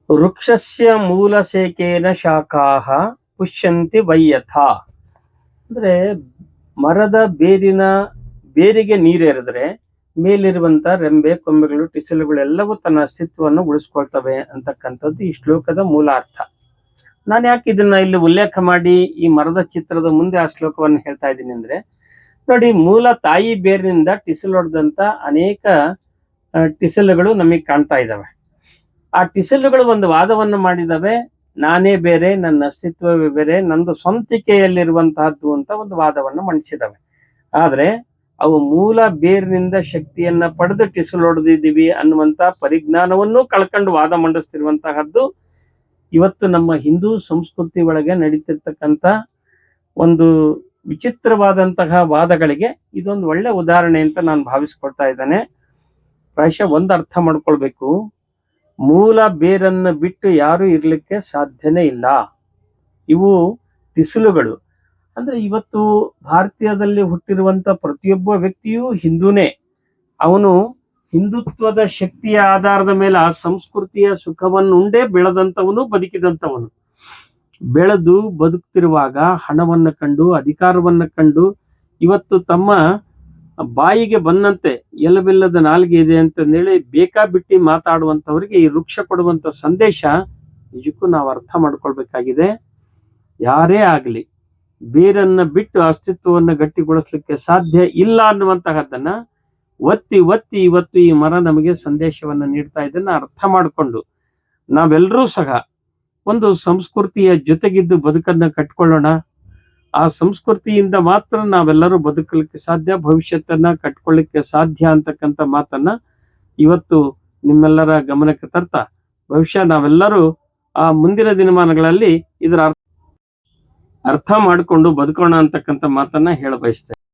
ವೃಕ್ಷಸ್ಯ ಮೂಲಸೇಕೇನ ಶಾಖಾಹ ಪುಷ್ಯಂತಿ ವೈಯಥಾ. ಅಂದ್ರೆ ಮರದ ಬೇರಿಗೆ ನೀರೆರೆದ್ರೆ ಮೇಲಿರುವಂತ ರೆಂಬೆ ಕೊಂಬೆಗಳು ಟಿಸಲುಗಳೆಲ್ಲವೂ ತನ್ನ ಅಸ್ತಿತ್ವವನ್ನು ಉಳಿಸ್ಕೊಳ್ತವೆ ಅಂತಕ್ಕಂಥದ್ದು ಈ ಶ್ಲೋಕದ ಮೂಲ ಅರ್ಥ. ನಾನು ಯಾಕೆ ಇದನ್ನ ಇಲ್ಲಿ ಉಲ್ಲೇಖ ಮಾಡಿ ಈ ಮರದ ಚಿತ್ರದ ಮುಂದೆ ಆ ಶ್ಲೋಕವನ್ನು ಹೇಳ್ತಾ ಇದ್ದೀನಿ ಅಂದ್ರೆ, ನೋಡಿ, ಮೂಲ ತಾಯಿ ಬೇರಿನಿಂದ ಟಿಸಲೊಡೆದಂತ ಅನೇಕ ಟಿಸಲುಗಳು ನಮಗೆ ಕಾಣ್ತಾ ಇದ್ದಾವೆ. ಆ ಟಿಸಲುಗಳು ಒಂದು ವಾದವನ್ನು ಮಾಡಿದವೆ, ನಾನೇ ಬೇರೆ, ನನ್ನ ಅಸ್ತಿತ್ವವೇ ಬೇರೆ, ನಂದು ಸ್ವಂತಿಕೆಯಲ್ಲಿರುವಂತಹದ್ದು ಅಂತ ಒಂದು ವಾದವನ್ನು ಮಂಡಿಸಿದವೆ. ಆದ್ರೆ ಅವು ಮೂಲ ಬೇರಿನಿಂದ ಶಕ್ತಿಯನ್ನ ಪಡೆದು ಟಿಸಲೊಡೆದಿದ್ದೀವಿ ಅನ್ನುವಂತ ಪರಿಜ್ಞಾನವನ್ನು ಕಳ್ಕೊಂಡು ವಾದ ಮಂಡಿಸ್ತಿರುವಂತಹದ್ದು ಇವತ್ತು ನಮ್ಮ ಹಿಂದೂ ಸಂಸ್ಕೃತಿ ಒಳಗೆ ನಡೀತಿರ್ತಕ್ಕಂಥ ಒಂದು ವಿಚಿತ್ರವಾದಂತಹ ವಾದಗಳಿಗೆ ಇದೊಂದು ಒಳ್ಳೆ ಉದಾಹರಣೆ ಅಂತ ನಾನು ಭಾವಿಸ್ಕೊಳ್ತಾ ಇದ್ದೇನೆ. ಪ್ರಾಯಶಃ ಒಂದು ಅರ್ಥ ಮಾಡ್ಕೊಳ್ಬೇಕು, ಮೂಲ ಬೇರನ್ನು ಬಿಟ್ಟು ಯಾರು ಇರ್ಲಿಕ್ಕೆ ಸಾಧ್ಯನೇ ಇಲ್ಲ. ಇವು ಟಿಸಲುಗಳು. ಅಂದ್ರೆ ಇವತ್ತು ಭಾರತೀಯದಲ್ಲಿ ಹುಟ್ಟಿರುವಂತ ಪ್ರತಿಯೊಬ್ಬ ವ್ಯಕ್ತಿಯೂ ಹಿಂದೂನೇ. ಅವನು ಹಿಂದುತ್ವದ ಶಕ್ತಿಯ ಆಧಾರದ ಮೇಲೆ ಆ ಸಂಸ್ಕೃತಿಯ ಸುಖವನ್ನುಂಡೇ ಬೆಳೆದಂಥವನು, ಬದುಕಿದಂಥವನು. ಬೆಳೆದು ಬದುಕ್ತಿರುವಾಗ ಹಣವನ್ನು ಕಂಡು, ಅಧಿಕಾರವನ್ನ ಕಂಡು, ಇವತ್ತು ತಮ್ಮ ಬಾಯಿಗೆ ಬಂದಂತೆ ಎಲ್ಲವೆಲ್ಲದ ನಾಲ್ಗೆ ಇದೆ ಅಂತಂದೇಳಿ ಬೇಕಾಬಿಟ್ಟಿ ಮಾತಾಡುವಂಥವ್ರಿಗೆ ಈ ವೃಕ್ಷ ಕೊಡುವಂತ ಸಂದೇಶ ನಿಜಕ್ಕೂ ನಾವು ಅರ್ಥ ಮಾಡ್ಕೊಳ್ಬೇಕಾಗಿದೆ. ಯಾರೇ ಆಗಲಿ ಬೇರನ್ನ ಬಿಟ್ಟು ಅಸ್ತಿತ್ವವನ್ನು ಗಟ್ಟಿಗೊಳಿಸ್ಲಿಕ್ಕೆ ಸಾಧ್ಯ ಇಲ್ಲ ಅನ್ನುವಂತಹದ್ದನ್ನ ಒತ್ತಿ ಒತ್ತಿ ಇವತ್ತು ಈ ಮರ ನಮಗೆ ಸಂದೇಶವನ್ನು ನೀಡ್ತಾ ಇದನ್ನ ಅರ್ಥ ಮಾಡಿಕೊಂಡು ನಾವೆಲ್ಲರೂ ಸಹ ಒಂದು ಸಂಸ್ಕೃತಿಯ ಜೊತೆಗಿದ್ದು ಬದುಕನ್ನ ಕಟ್ಕೊಳ್ಳೋಣ. ಆ ಸಂಸ್ಕೃತಿಯಿಂದ ಮಾತ್ರ ನಾವೆಲ್ಲರೂ ಬದುಕಲಿಕ್ಕೆ ಸಾಧ್ಯ, ಭವಿಷ್ಯತ್ತನ್ನ ಕಟ್ಕೊಳ್ಳಿಕ್ಕೆ ಸಾಧ್ಯ ಅಂತಕ್ಕಂಥ ಮಾತನ್ನ ಇವತ್ತು ನಿಮ್ಮೆಲ್ಲರ ಗಮನಕ್ಕೆ ತರ್ತಾ, ಬಹುಶಃ ನಾವೆಲ್ಲರೂ ಆ ಮುಂದಿನ ದಿನಮಾನಗಳಲ್ಲಿ ಇದರ ಅರ್ಥ ಮಾಡಿಕೊಂಡು ಬದುಕೋಣ ಅಂತಕ್ಕಂಥ ಮಾತನ್ನ ಹೇಳ ಬಯಸ್ತೇನೆ.